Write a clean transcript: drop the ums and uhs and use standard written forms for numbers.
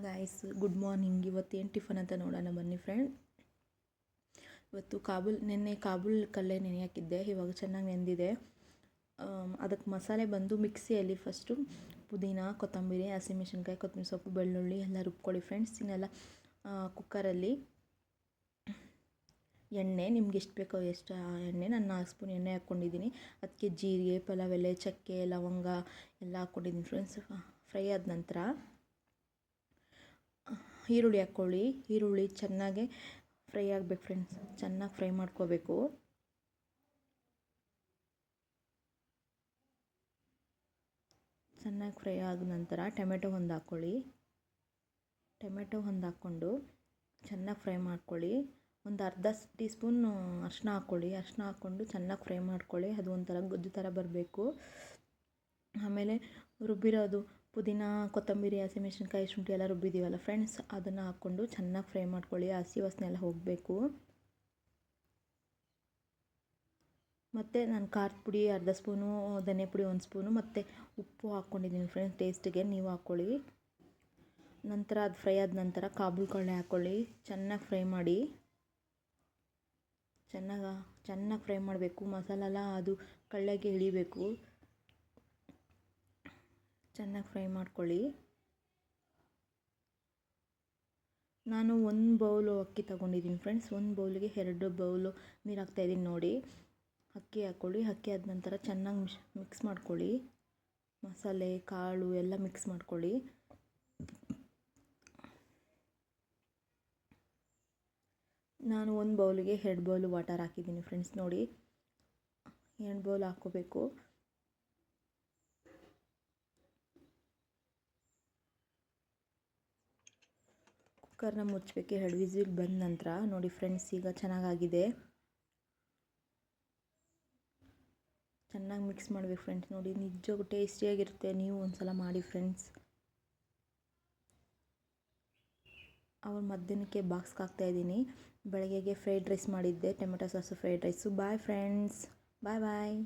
Guys, good morning. ಇವತ್ತೇನು tiffin ಅಂತ ನೋಡೋಣ ಬನ್ನಿ ಫ್ರೆಂಡ್. ಇವತ್ತು ನೆನ್ನೆ ಕಾಬೂಲ್ ಕಲ್ಲೇ ನೆನೆ ಹಾಕಿದ್ದೆ, ಇವಾಗ ಚೆನ್ನಾಗಿ ನೆಂದಿದೆ. ಅದಕ್ಕೆ ಮಸಾಲೆ ಬಂದು ಮಿಕ್ಸಿಯಲ್ಲಿ ಫಸ್ಟು ಪುದೀನ, ಕೊತ್ತಂಬರಿ, ಹಸಿಮೆಣಸಿನ್ಕಾಯಿ, ಕೊತ್ತಂಬರಿ ಸೊಪ್ಪು, ಬೆಳ್ಳುಳ್ಳಿ ಎಲ್ಲ ರುಬ್ಕೊಳ್ಳಿ ಫ್ರೆಂಡ್ಸ್. ಇನ್ನೆಲ್ಲ ಕುಕ್ಕರಲ್ಲಿ ಎಣ್ಣೆ ನಿಮ್ಗೆ ಎಷ್ಟು ಬೇಕೋ ಎಷ್ಟು ಎಣ್ಣೆ, ನಾನು 4 ಸ್ಪೂನ್ ಎಣ್ಣೆ ಹಾಕ್ಕೊಂಡಿದ್ದೀನಿ. ಅದಕ್ಕೆ ಜೀರಿಗೆ, ಪಲಾವ್ ಎಲೆ, ಚಕ್ಕೆ, ಲವಂಗ ಎಲ್ಲ ಹಾಕ್ಕೊಂಡಿದ್ದೀನಿ ಫ್ರೆಂಡ್ಸ್. ಫ್ರೈ ಆದ ನಂತರ ಈರುಳ್ಳಿ ಹಾಕ್ಕೊಳ್ಳಿ. ಈರುಳ್ಳಿ ಚೆನ್ನಾಗಿ ಫ್ರೈ ಆಗಬೇಕು ಫ್ರೆಂಡ್ಸ್, ಚೆನ್ನಾಗಿ ಫ್ರೈ ಮಾಡ್ಕೋಬೇಕು. ಚೆನ್ನಾಗಿ ಫ್ರೈ ಆದ ನಂತರ ಟೊಮೆಟೊ ಒಂದು ಹಾಕ್ಕೊಳ್ಳಿ. ಟೊಮೆಟೊ ಒಂದು ಹಾಕ್ಕೊಂಡು ಚೆನ್ನಾಗಿ ಫ್ರೈ ಮಾಡ್ಕೊಳ್ಳಿ. ಒಂದು ಅರ್ಧ ಟೀ ಸ್ಪೂನ್ ಅರಿಶಿನ ಹಾಕ್ಕೊಳ್ಳಿ. ಅರಿಶಿನ ಹಾಕ್ಕೊಂಡು ಚೆನ್ನಾಗಿ ಫ್ರೈ ಮಾಡ್ಕೊಳ್ಳಿ. ಅದು ಒಂಥರ ಗೊಜ್ಜು ಥರ ಬರಬೇಕು. ಆಮೇಲೆ ರುಬ್ಬಿರೋದು ಪುದೀನ, ಕೊತ್ತಂಬರಿ, ಹಸಿಮೆಣಸಿನ್ಕಾಯಿ, ಶುಂಠಿ ಎಲ್ಲ ರುಬ್ಬಿದ್ದೀವಲ್ಲ ಫ್ರೆಂಡ್ಸ್, ಅದನ್ನು ಹಾಕ್ಕೊಂಡು ಚೆನ್ನಾಗಿ ಫ್ರೈ ಮಾಡ್ಕೊಳ್ಳಿ. ಹಸಿ ವಾಸನೆ ಎಲ್ಲ ಹೋಗಬೇಕು. ಮತ್ತು ನಾನು ಖಾರದ ಪುಡಿ ಅರ್ಧ ಸ್ಪೂನು, ಧನಿಯಾ ಪುಡಿ 1 ಸ್ಪೂನು ಮತ್ತು ಉಪ್ಪು ಹಾಕ್ಕೊಂಡಿದ್ದೀನಿ ಫ್ರೆಂಡ್ಸ್, ಟೇಸ್ಟಿಗೆ ನೀವು ಹಾಕ್ಕೊಳ್ಳಿ. ನಂತರ ಅದು ಫ್ರೈ ಆದ ನಂತರ ಕಾಬೂಲ್ ಕಳ್ಳೆ ಹಾಕ್ಕೊಳ್ಳಿ. ಚೆನ್ನಾಗಿ ಫ್ರೈ ಮಾಡಿ. ಚೆನ್ನಾಗಿ ಫ್ರೈ ಮಾಡಬೇಕು. ಮಸಾಲೆಲ್ಲ ಅದು ಕಳ್ಳೆಗೆ ಇಳಿಬೇಕು. ಚೆನ್ನಾಗಿ ಫ್ರೈ ಮಾಡ್ಕೊಳ್ಳಿ. ನಾನು 1 ಬೌಲು ಅಕ್ಕಿ ತೊಗೊಂಡಿದ್ದೀನಿ ಫ್ರೆಂಡ್ಸ್. 1 ಬೌಲಿಗೆ 2 ಬೌಲು ನೀರು ಹಾಕ್ತಾಯಿದ್ದೀನಿ ನೋಡಿ. ಅಕ್ಕಿ ಹಾಕ್ಕೊಳ್ಳಿ. ಅಕ್ಕಿ ಆದ ನಂತರ ಚೆನ್ನಾಗಿ ಮಿಕ್ಸ್ ಮಾಡ್ಕೊಳ್ಳಿ. ಮಸಾಲೆ, ಕಾಳು ಎಲ್ಲ ಮಿಕ್ಸ್ ಮಾಡ್ಕೊಳ್ಳಿ. ನಾನು 1 ಬೌಲಿಗೆ 2 ಬೌಲು ವಾಟರ್ ಹಾಕಿದ್ದೀನಿ ಫ್ರೆಂಡ್ಸ್ ನೋಡಿ. 2 ಬೌಲ್ ಹಾಕ್ಕೋಬೇಕು. ಕುಕ್ಕರ್ನ ಮುಚ್ಚಬೇಕು. 2 ವಿಸಿಲ್ ಬಂದ ನಂತರ ನೋಡಿ ಫ್ರೆಂಡ್ಸ್, ಈಗ ಚೆನ್ನಾಗಾಗಿದೆ. ಚೆನ್ನಾಗಿ ಮಿಕ್ಸ್ ಮಾಡಬೇಕು ಫ್ರೆಂಡ್ಸ್. ನೋಡಿ ನಿಜವಾಗೂ ಟೇಸ್ಟಿಯಾಗಿರುತ್ತೆ. ನೀವು ಒಂದ್ಸಲ ಮಾಡಿ ಫ್ರೆಂಡ್ಸ್. ಅವ್ರ ಮಧ್ಯಾಹ್ನಕ್ಕೆ ಬಾಕ್ಸ್ಗೆ ಹಾಕ್ತಾಯಿದ್ದೀನಿ. ಬೆಳಗ್ಗೆಗೆ ಫ್ರೈಡ್ ರೈಸ್ ಮಾಡಿದ್ದೆ, tomato sauce fried rice. Bye friends, bye ಬಾಯ್.